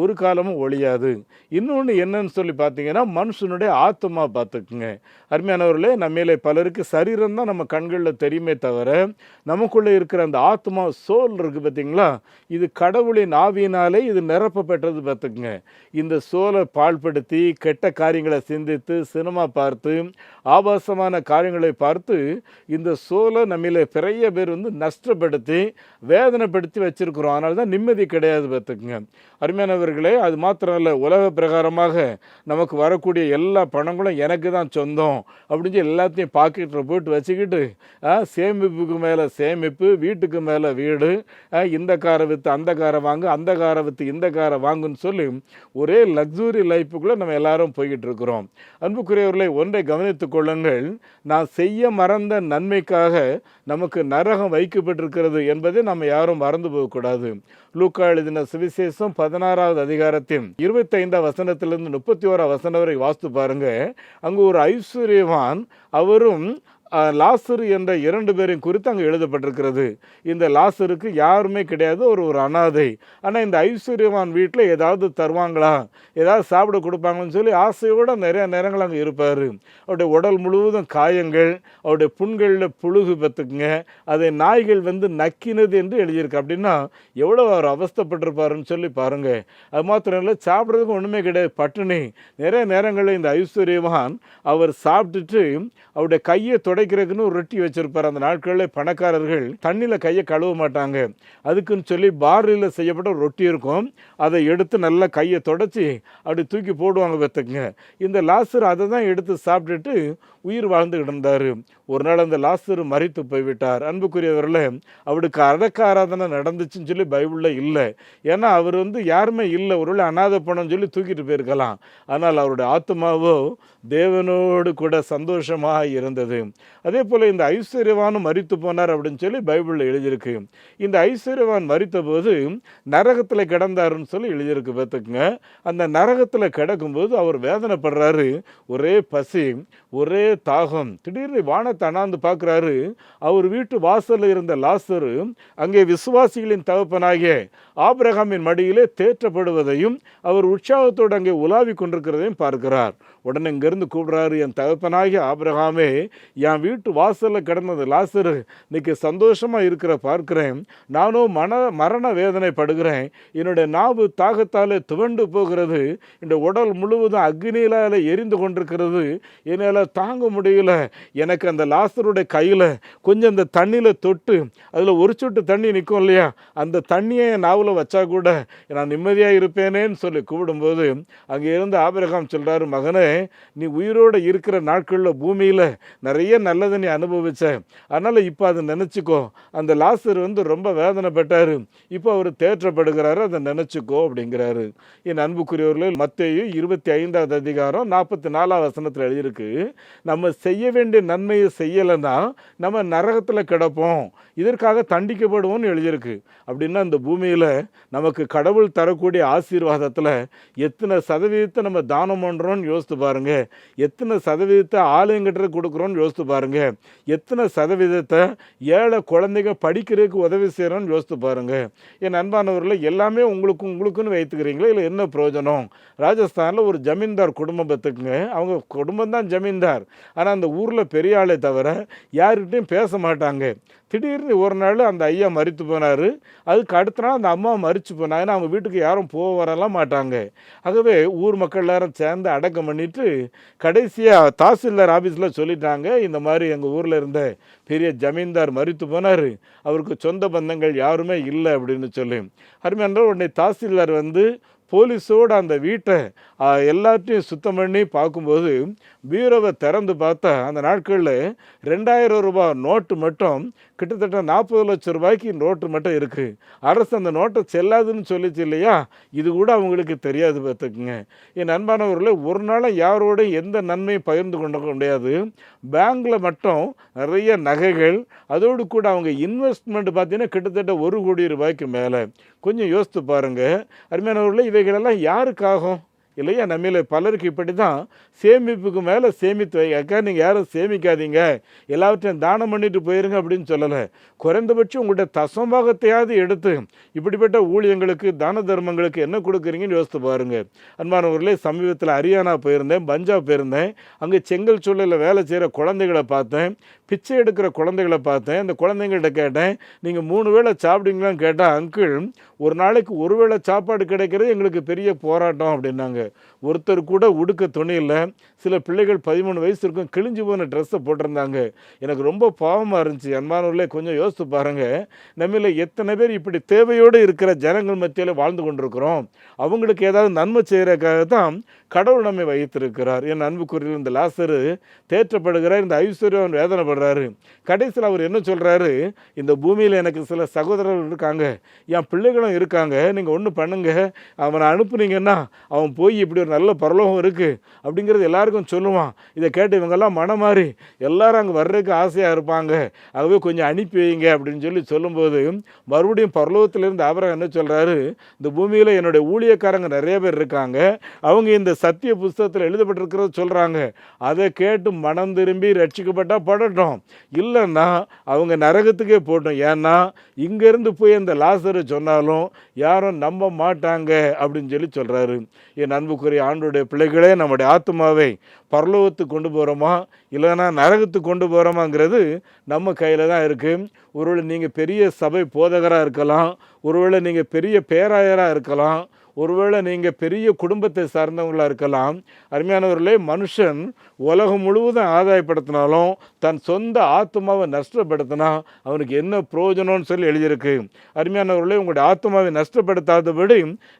ஒரு காலமும் ஒழியாது. இன்னொன்று என்னன்னு சொல்லி பார்த்தீங்கன்னா, மனுஷனுடைய ஆத்மா பார்த்துக்குங்க. அருமையானவர்களே, நம்மளே பலருக்கு சரீரம் தான் நம்ம கண்களில் தெரியுமே தவிர நமக்குள்ளே இருக்கிற அந்த ஆத்மா, சோல் இருக்குது பார்த்தீங்களா, இது கடவுளின் ஆவியினாலே இது நிரப்பப்பட்டது பார்த்துக்குங்க. இந்த சோலை பாழ்படுத்தி கெட்ட காரியங்களை சிந்தித்து சினிமா பார்த்து ஆபாசமான காரியங்களை பார்த்து இந்த சோலை நம்மிலே நிறைய பேர் நஷ்டப்படுத்தி வேதனைப்படுத்தி வச்சிருக்கிறோம். அதனால தான் நிம்மதி கிடையாது பார்த்துக்குங்க. அருமையானவர்களே, அது மாத்திரம் இல்லை, உலக பிரகாரமாக நமக்கு வரக்கூடிய எல்லா பணங்களும் எனக்கு தான் சொந்தம் அப்படின்னு சொல்லி எல்லாத்தையும் பாக்கெட்டில் போட்டு வச்சுக்கிட்டு சேமிப்புக்கு மேலே சேமிப்பு, வீட்டுக்கு மேலே வீடு, இந்த காரை விற்று அந்த காரை வாங்கு, அந்த காரை விற்று இந்த காரை வாங்குன்னு சொல்லி ஒரே லக்ஸுரி லைஃபுக்குள்ளே நம்ம எல்லாரும் போய்கிட்டு இருக்கிறோம். அன்புக்குரியவர்களை, ஒன்றை கவனித்துக் கொள்ளுங்கள். நான் செய்ய மறந்த நன்மைக்காக நமக்கு நரகம் வைக்கப்பட்டிருக்கிறது என்பதை நம்ம யாரும் மறந்து போகக்கூடாது. லூக்கா எழுதின சுவிசேஷம் 16வது அதிகாரத்தின் 25 வசனத்திலிருந்து 31 வசனம் வரை வாசித்து பாருங்க. அங்கு ஒரு ஐஸ்வர்யவான், அவரும் லாசரு என்ற 2 பேரையும் குறித்து அங்கே எழுதப்பட்டிருக்கிறது. இந்த லாசருக்கு யாருமே கிடையாது, ஒரு அனாதை. ஆனால் இந்த ஐஸ்வர்யவான் வீட்டில் ஏதாவது தருவாங்களா, ஏதாவது சாப்பிட கொடுப்பாங்கன்னு சொல்லி ஆசையோடு நிறைய நேரங்கள் அங்கே இருப்பார். அவருடைய உடல் முழுவதும் காயங்கள், அவருடைய புண்களில் புழுகு பத்துக்குங்க, அதை நாய்கள் நக்கினது என்று எழுதியிருக்கு. அப்படின்னா எவ்வளோ அவர் அவஸ்தைப்பட்டிருப்பாருன்னு சொல்லி பாருங்க. அது மாத்திரம் இல்லை, சாப்பிட்றதுக்கு ஒன்றுமே கிடையாது, பட்டினி. நிறைய நேரங்களில் இந்த ஐஸ்வர்யவான் அவர் சாப்பிட்டுட்டு அவருடைய கையை துடைக்கிறதுக்குன்னு ஒரு ரொட்டி வச்சிருப்பார். அந்த நாட்களில் பணக்காரர்கள் தண்ணியில் கையை கழுவ மாட்டாங்க. அதுக்குன்னு சொல்லி பார்லியில் செய்யப்பட்ட ஒரு ரொட்டி இருக்கும், அதை எடுத்து நல்லா கையை துடைச்சி அப்படி தூக்கி போடுவாங்க பார்த்துக்குங்க. இந்த லாசர் அதை தான் எடுத்து சாப்பிட்டுட்டு உயிர் வாழ்ந்துகிட்டு இருந்தார். ஒரு நாள் அந்த லாசர் மரித்து போய்விட்டார். அன்புக்குரியவர்களே, அவருக்கு அடக்க ஆராதனை நடந்துச்சுன்னு சொல்லி பைபிளில் இல்லை. ஏன்னா அவர் யாருமே இல்லை, ஒருவேளை அநாத பணம்னு சொல்லி தூக்கிட்டு போயிருக்கலாம். ஆனால் அவருடைய ஆத்மாவோ தேவனோடு கூட சந்தோஷமாக இருந்தது. அதே போல் இந்த ஐஸ்வர்யவானும் மரித்து போனார் அப்படின்னு சொல்லி பைபிளில் எழுதியிருக்கு. இந்த ஐஸ்வர்யவான் மரித்த போது நரகத்தில் கிடந்தாருன்னு சொல்லி எழுதியிருக்கு பார்த்துக்குங்க. அந்த நரகத்தில் கிடக்கும்போது அவர் வேதனைப்படுறாரு. ஒரே பசி, ஒரே தாகம். திடீர்னு வானத்தை அண்ணாந்து பார்க்குறாரு. அவர் வீட்டு வாசலில் இருந்த லாசரு அங்கே விசுவாசிகளின் தகப்பனாகிய ஆபிரகாமின் மடியிலே தேற்றப்படுவதையும் அவர் உற்சாகத்தோடு அங்கே உலாவி கொண்டிருக்கிறதையும் பார்க்கிறார். உடனே இங்கேருந்து கூப்பிட்றாரு, என் தகப்பனாகிய ஆபிரகாமே, என் வீட்டு வாசலில் கிடந்தது லாசரு இன்னைக்கு சந்தோஷமாக இருக்கிற பார்க்குறேன். நானும் மரண வேதனை படுகிறேன். என்னுடைய நாவு தாகத்தாலே துவண்டு போகிறது. இந்த உடல் முழுவதும் அக்னியிலால் எரிந்து கொண்டிருக்கிறது. என்னால் தாங்க முடியல. எனக்கு அந்த லாசருடைய கையில் கொஞ்சம் அந்த தண்ணியில் தொட்டு, அதில் ஒரு சொட்டு தண்ணி நிற்கும் இல்லையா, அந்த தண்ணியை என் நாவில் வச்சா கூட நான் நிம்மதியாக இருப்பேனேன்னு சொல்லி கூப்பிடும்போது அங்கே இருந்து ஆபிரகாம் சொல்கிறாரு, மகனே, நீ உயிரோடு இருக்கிற நாட்களில் பூமியில் நிறைய நல்லதை நீ அனுபவிச்ச. அதனால் இப்போ அதை நினச்சிக்கோ. அந்த லாசர் ரொம்ப வேதனைப்பட்டார், இப்போ அவர் தேற்றப்படுகிறாரு, அதை நினச்சிக்கோ அப்படிங்கிறாரு. என் அன்புக்குரியவர்களே, மத்தேயு 25வது அதிகாரம் 44வது வசனத்தில் எழுதியிருக்கு, நம்ம செய்ய வேண்டிய நன்மையை செய்யலைன்னா நம்ம நரகத்தில் கிடப்போம், இதற்காக தண்டிக்கப்படுவோம்னு எழுதியிருக்கு. அப்படின்னா இந்த பூமியில் நமக்கு கடவுள் தரக்கூடிய ஆசீர்வாதத்தில் எத்தனை சதவீதத்தை நம்ம தானம் பண்ணுறோன்னு யோசித்து பாருங்க. எத்தனை சதவீதத்தை ஆலயங்கிட்ட கொடுக்குறோன்னு யோசித்து பாருங்க. எத்தனை சதவீதத்தை ஏழை குழந்தைங்க படிக்கிறதுக்கு உதவி செய்கிறோன்னு யோசித்து பாருங்க. என் அன்பானவர்களை, எல்லாமே உங்களுக்குன்னு வைத்துக்கிறீங்களா, இல்லை என்ன பிரயோஜனம்? ராஜஸ்தானில் ஒரு ஜமீன்தார் குடும்பம் பார்த்துக்குங்க. அவங்க குடும்பம் தான் ஜமீன்தார், ஆனால் அந்த ஊரில் பெரிய ஆளே தவிர யார்கிட்டையும் பேச மாட்டாங்க. திடீர்னு ஒரு நாள் அந்த ஐயா மரித்து போனார். அதுக்கு அடுத்த நாள் அந்த அம்மா மரித்து போனாங்க. அவங்க வீட்டுக்கு யாரும் வரலாம் மாட்டாங்க. ஆகவே ஊர் மக்கள் எல்லாரும் சேர்ந்து அடக்கம் பண்ணிட்டு கடைசியாக தாசில்தார் ஆஃபீஸில் சொல்லிட்டாங்க, இந்த மாதிரி எங்கள் ஊரில் இருந்த பெரிய ஜமீன்தார் மரித்து போனார், அவருக்கு சொந்த பந்தங்கள் யாருமே இல்லை அப்படின்னு சொல்லி. அருமையான உடனே தாசில்தார் போலீஸோடு அந்த வீட்டை எல்லாத்தையும் சுத்தம் பண்ணி பார்க்கும்போது பீரோவை திறந்து பார்த்தா அந்த நாட்களில் 2000 ரூபாய் நோட்டு மட்டும் கிட்டத்தட்ட 40 லட்சம் ரூபாய்க்கு நோட்டு மட்டும் இருக்குது. அரசு அந்த நோட்டை செல்லாதுன்னு சொல்லிச்சு இல்லையா, இது கூட அவங்களுக்கு தெரியாது பார்த்துக்குங்க. என் அன்பானவர்களே, ஒரு நாள் யாரோட எந்த நன்மையும் பகிர்ந்து கொண்டு முடியாது. பேங்கில் மட்டும் நிறைய நகைகள், அதோடு கூட அவங்க இன்வெஸ்ட்மெண்ட் பார்த்தீங்கன்னா கிட்டத்தட்ட 1 கோடி ரூபாய்க்கு மேலே. கொஞ்சம் யோசித்து பாருங்கள் அருமையானவர்களே, இவைகளெல்லாம் யாருக்காகும் இல்லையா? நம்மள பலருக்கு இப்படி தான் சேமிப்புக்கு மேலே சேமித்து வைக்க. நீங்கள் யாரும் சேமிக்காதீங்க, எல்லாவற்றையும் தானம் பண்ணிட்டு போயிருங்க அப்படின்னு சொல்லலை. குறைந்தபட்சம் உங்கள்கிட்ட தசம்பாகத்தையாவது எடுத்து இப்படிப்பட்ட ஊழியங்களுக்கு தான தர்மங்களுக்கு என்ன கொடுக்குறீங்கன்னு யோசித்து பாருங்கள். அன்பானவர்களே, சமீபத்தில் ஹரியானா போயிருந்தேன், பஞ்சாப் போயிருந்தேன். அங்கே செங்கல் சூழலில் வேலை செய்கிற குழந்தைகளை பார்த்தேன். பிச்சை எடுக்கிற குழந்தைகளை பார்த்தேன். அந்த குழந்தைங்கள்ட்ட கேட்டேன், நீங்கள் 3 வேளை சாப்பிடுவீங்களான்னு கேட்டால், அங்கிள் ஒரு நாளைக்கு ஒரு வேளை சாப்பாடு கிடைக்கிறது எங்களுக்கு பெரிய போராட்டம் அப்படின்னாங்க. ஒருத்தர் கூட உடுக்க துணி இல்லை. சில பிள்ளைகள் 13 வயசு இருக்கும், கிழிஞ்சு போன ட்ரெஸ்ஸை போட்டிருந்தாங்க. எனக்கு ரொம்ப பாவமாக இருந்துச்சு. அன்பானவர்களே, கொஞ்சம் யோசித்து பாருங்கள், நம்மள எத்தனை பேர் இப்படி தேவையோடு இருக்கிற ஜனங்கள் மத்தியில் வாழ்ந்து கொண்டிருக்கிறோம். அவங்களுக்கு ஏதாவது நன்மை செய்கிறதுக்காக தான் கடவுள் நம்மை வைத்திருக்கிறார். என் அன்புக்குரிய இந்த லாசரு தேற்றப்படுகிறார், இந்த ஐஸ்வர்யவன் வேதனைப்படுறாரு. கடைசியில் அவர் என்ன சொல்கிறாரு, இந்த பூமியில் எனக்கு சில சகோதரர்கள் இருக்காங்க, என் பிள்ளைகளும் இருக்காங்க, நீங்கள் ஒன்று பண்ணுங்க, அவனை அனுப்புனீங்கன்னா அவன் போய் இப்படி ஒரு நல்ல பரலோகம் இருக்குது அப்படிங்கிறது எல்லாருக்கும் சொல்லுவான். இதை கேட்டு இவங்கெல்லாம் மனம் மாறி எல்லாரும் அங்கே வர்றதுக்கு ஆசையாக இருப்பாங்க, ஆகவே கொஞ்சம் அனுப்பி வைங்க அப்படின்னு சொல்லும்போது மறுபடியும் பரலோகத்திலிருந்து ஆபிரகாம் என்ன சொல்கிறாரு, இந்த பூமியில் என்னுடைய ஊழியக்காரங்க நிறைய பேர் இருக்காங்க, அவங்க இந்த சத்திய புஸ்தகத்தில் எழுதப்பட்டிருக்கிறத சொல்கிறாங்க, அதை கேட்டு மனம் திரும்பி ரட்சிக்கப்பட்டால் படட்டும், இல்லைன்னா அவங்க நரகத்துக்கே போட்டோம். ஏன்னா இங்கேருந்து போய் அந்த லாசரு சொன்னாலும் யாரும் நம்ப மாட்டாங்க அப்படின்னு சொல்கிறாரு. என் அன்புக்குரிய ஆண்டோடைய பிள்ளைகளே, நம்முடைய ஆத்மாவை பரலோகத்துக்கு கொண்டு போகிறோமா இல்லைன்னா நரகத்துக்கு கொண்டு போகிறோமாங்கிறது நம்ம கையில் தான் இருக்குது. ஒருவேளை நீங்கள் பெரிய சபை போதகராக இருக்கலாம், ஒருவேளை நீங்கள் பெரிய பேராயராக இருக்கலாம், ஒருவேளை நீங்கள் பெரிய குடும்பத்தை சார்ந்தவங்களாக இருக்கலாம். அருமையானவர்களே, மனுஷன் உலகம் முழுவதும் ஆதாயப்படுத்தினாலும் தன் சொந்த ஆத்மாவை நஷ்டப்படுத்தினா அவனுக்கு என்ன பிரயோஜனம்னு சொல்லி எழுதியிருக்கு. அருமையானவர்களே, உங்களுடைய ஆத்மாவை நஷ்டப்படுத்தாதபடி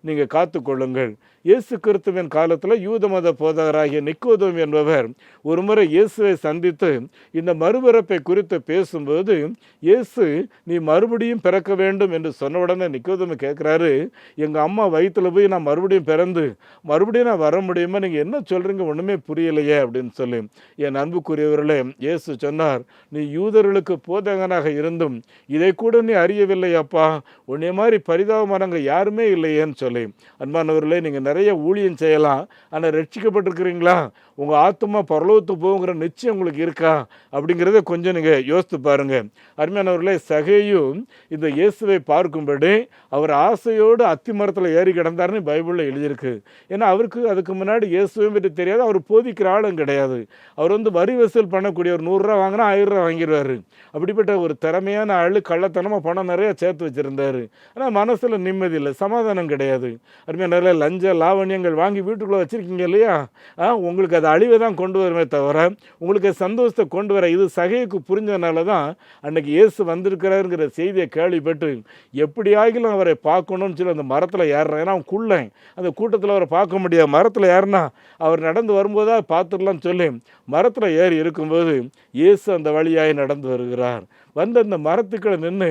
நீங்கள் காத்துக்கொள்ளுங்கள். இயேசு கிறிஸ்துவின் காலத்தில் யூத மத போதகராகிய நிக்கோதேம் என்பவர் ஒரு முறை இயேசுவை சந்தித்து இந்த மறுபிறப்பை குறித்து பேசும்போது, இயேசு நீ மறுபடியும் பிறக்க வேண்டும் என்று சொன்ன உடனே நிக்கோதேம் கேட்குறாரு, எங்கள் அம்மா வயிற்றில் போய் நான் மறுபடியும் பிறந்து மறுபடியும் நான் வர முடியுமா, நீங்கள் என்ன சொல்கிறீங்க, ஒன்றுமே புரியலையே அப்படின்னு சொல்லி. என் அன்புக்குரியவர்களே, இயேசு சொன்னார், நீ யூதர்களுக்கு போதகனாக இருந்தும் இதை கூட நீ அறியவில்லை அப்பா, உன்னை மாதிரி பரிதாபமானவங்க யாருமே இல்லையேன்னு சொல்லி. அன்பானவர்களே, நீங்கள் நிறைய ஊழியம் செய்யலாம், ஆனால் ரட்சிக்கப்பட்டிருக்கிறீங்களா, உங்கள் ஆத்மா பரலோகத்துக்கு போகுங்கிற நிச்சயம் உங்களுக்கு இருக்கா அப்படிங்கிறத கொஞ்சம் நீங்கள் யோசித்து பாருங்கள். அருமையானவர்களே, சகேயும் இந்த இயேசுவை பார்க்கும்படி அவர் ஆசையோடு அத்தி மரத்தில் ஏறி கிடந்தார்னு பைபிளில் எழுதியிருக்கு. ஏன்னா அவருக்கு அதுக்கு முன்னாடி இயேசுவை பற்றி தெரியாது, அவர் போதிக்கிற ஆளும் கிடையாது. அவர் வரி வசூல் பண்ணக்கூடிய ஒரு 100 ரூபா வாங்கினா 1000 ரூபா வாங்கிடுவார். அப்படிப்பட்ட ஒரு திறமையான ஆள், கள்ளத்தனமாக பணம் நிறைய சேர்த்து வச்சுருந்தார். ஆனால் மனசில் நிம்மதி இல்லை, சமாதானம் கிடையாது. அருமையான லஞ்ச லாவணியங்கள் வாங்கி வீட்டுக்குள்ளே வச்சுருக்கீங்க இல்லையா, உங்களுக்கு அது அழிவை தான் கொண்டு வருமே தவிர உங்களுக்கு சந்தோஷத்தை கொண்டு வர. இது சகைக்கு புரிஞ்சதுனால தான் அன்னைக்கு இயேசு வந்திருக்கிறாருங்கிற செய்தியை கேள்விப்பட்டு எப்படியாகிலும் அவரை பார்க்கணும்னு சொல்லி அந்த மரத்தில் ஏறுறேன். ஏன்னா அவன் குள்ளேன், அந்த கூட்டத்தில் அவரை பார்க்க முடியாது. மரத்தில் ஏறினா அவர் நடந்து வரும்போதா பார்த்துடலான்னு சொல்லி மரத்தில் ஏறி இருக்கும்போது இயேசு அந்த வழியாய் நடந்து வருகிறார். வந்து அந்த மரத்துக்களை நின்று,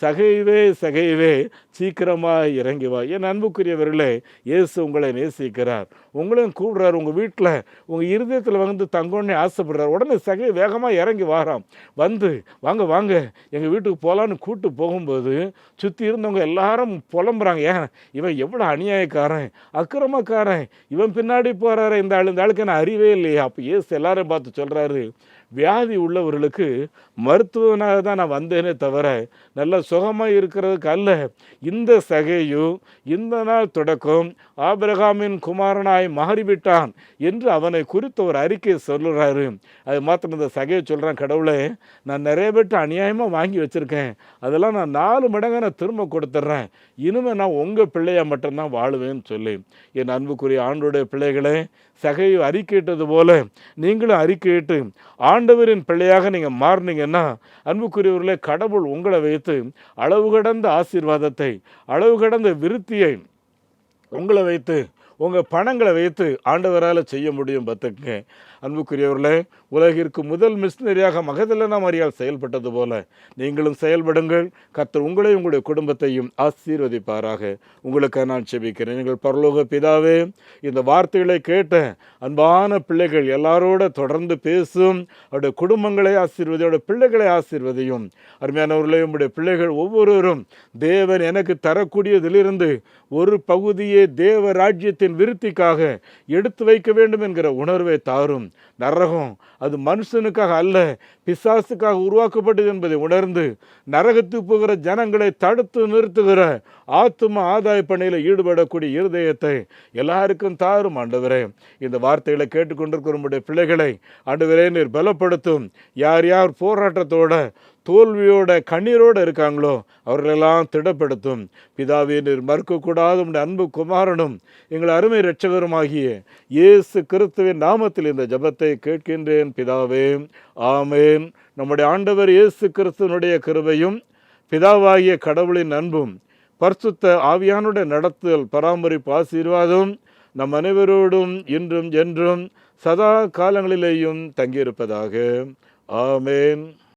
சகைவே சகைவே சீக்கிரமாக இறங்கி வா. என் அன்புக்குரியவர்களே, இயேசு உங்களை நேசிக்கிறார், உங்களையும் கூப்பிடுறார். உங்கள் வீட்டில் உங்கள் இருதயத்தில் வந்து தங்கோன்னே ஆசைப்படுறார். உடனே சகை வேகமாக இறங்கி வாராம். வந்து வாங்க வாங்க எங்கள் வீட்டுக்கு போகலான்னு கூப்பிட்டு போகும்போது சுற்றி இருந்தவங்க எல்லாரும் புலம்புறாங்க, ஏன் இவன் எவ்வளோ அநியாயக்காரன், அக்கிரமக்காரன், இவன் பின்னாடி போகிறாரு, இந்த ஆளுக்கு என்ன அறிவே இல்லையா. அப்போ இயேசு எல்லாரும் பார்த்து சொல்கிறாரு, வியாதி உள்ளவர்களுக்கு மருத்துவனாக தான் நான் வந்தேனே தவிர நல்ல சுகமாக இருக்கிறதுக்கு அல்ல. இந்த சகேயும் இந்த நாள் தொடக்கம் ஆபிரகாமின் குமாரனாய் மாறிவிட்டான் என்று அவனை குறித்த ஒரு அறிக்கையை சொல்லுறாரு. அது மாத்திரம் இந்த சகையை சொல்கிறான், கடவுளே நான் நிறைய பேர்ட்டு அநியாயமாக வாங்கி வச்சுருக்கேன், அதெல்லாம் நான் 4 மடங்கு நான் திரும்ப கொடுத்துட்றேன், இனிமேல் நான் உங்கள் பிள்ளையாக மட்டும்தான் வாழுவேன்னு சொல்லி. என் அன்புக்குரிய ஆண்டோடைய பிள்ளைகளே, சகையை அறிக்கையிட்டது போல நீங்களும் அறிக்கையிட்டு ஆண்டவரின் பிள்ளையாக நீங்கள் மாறினீங்கன்னா அன்புக்குரியவர்களே, கடவுள் உங்களை வைத்து அளவு கடந்த ஆசீர்வாதத்தை, அளவு கடந்த விருத்தியை உங்களை வைத்து, உங்கள் பணங்களை வைத்து ஆண்டவரால் செய்ய முடியும். பார்த்துக்குங்க அன்புக்குரியவர்களே, உலகிற்கு முதல் மிஷினரியாக மகதலேனா மரியாள் செயல்பட்டது போல நீங்களும் செயல்படுங்கள். கர்த்தர் உங்களையும் உங்களுடைய குடும்பத்தையும் ஆசீர்வதிப்பாராக. உங்களுக்கு நான் செபிக்கிறேன். எங்கள் பரலோக பிதாவே, இந்த வார்த்தைகளை கேட்ட அன்பான பிள்ளைகள் எல்லாரோட தொடர்ந்து பேசும், அவருடைய குடும்பங்களை ஆசீர்வதி, அவருடைய பிள்ளைகளை ஆசீர்வதியும். அருமையானவர்களே, உங்களுடைய பிள்ளைகள் ஒவ்வொருவரும் தேவன் எனக்கு தரக்கூடியதிலிருந்து ஒரு பகுதியே தேவ ராஜ்யத்தை ராஜ்யத்தின் விருத்திக்காக எடுத்து வைக்க வேண்டும் என்கிற உணர்வை தாரும். நரகம் அது மனுஷனுக்காக அல்ல, பிசாசுக்காக உருவாக்கப்பட்டது என்பதை உணர்ந்து நரகத்துக்கு போகிற ஜனங்களை தடுத்து நிறுத்துகிற ஆத்தும ஆதாய பணியில் ஈடுபடக்கூடிய இருதயத்தை எல்லாருக்கும் தாரும் ஆண்டவரே. இந்த வார்த்தைகளை கேட்டுக்கொண்டிருக்கிற உம்முடைய பிள்ளைகளை ஆண்டவரே நீர் பலப்படுத்தும். யார் யார் போராட்டத்தோட தோல்வியோட கண்ணீரோடு இருக்காங்களோ அவர்களெல்லாம் திடப்படுத்தும். பிதாவே நீர் மறுக்கக்கூடாத உம்முடைய அன்பு குமாரனும் எங்கள் அருமை இரட்சகருமாகிய இயேசு கிறிஸ்துவின் நாமத்தில் இந்த ஜெபத்தை கேட்கின்றேன் பிதாவே, ஆமேன். நம்முடைய ஆண்டவர் இயேசு கிறிஸ்துவனுடைய கிருபையும் பிதாவாகிய கடவுளின் அன்பும் பரிசுத்த ஆவியானுடைய நடத்துதல் பராமரிப்பு ஆசீர்வாதம் நம் அனைவரோடும் இன்றும் என்றும் சதா காலங்களிலேயும் தங்கியிருப்பதாக. ஆமேன்.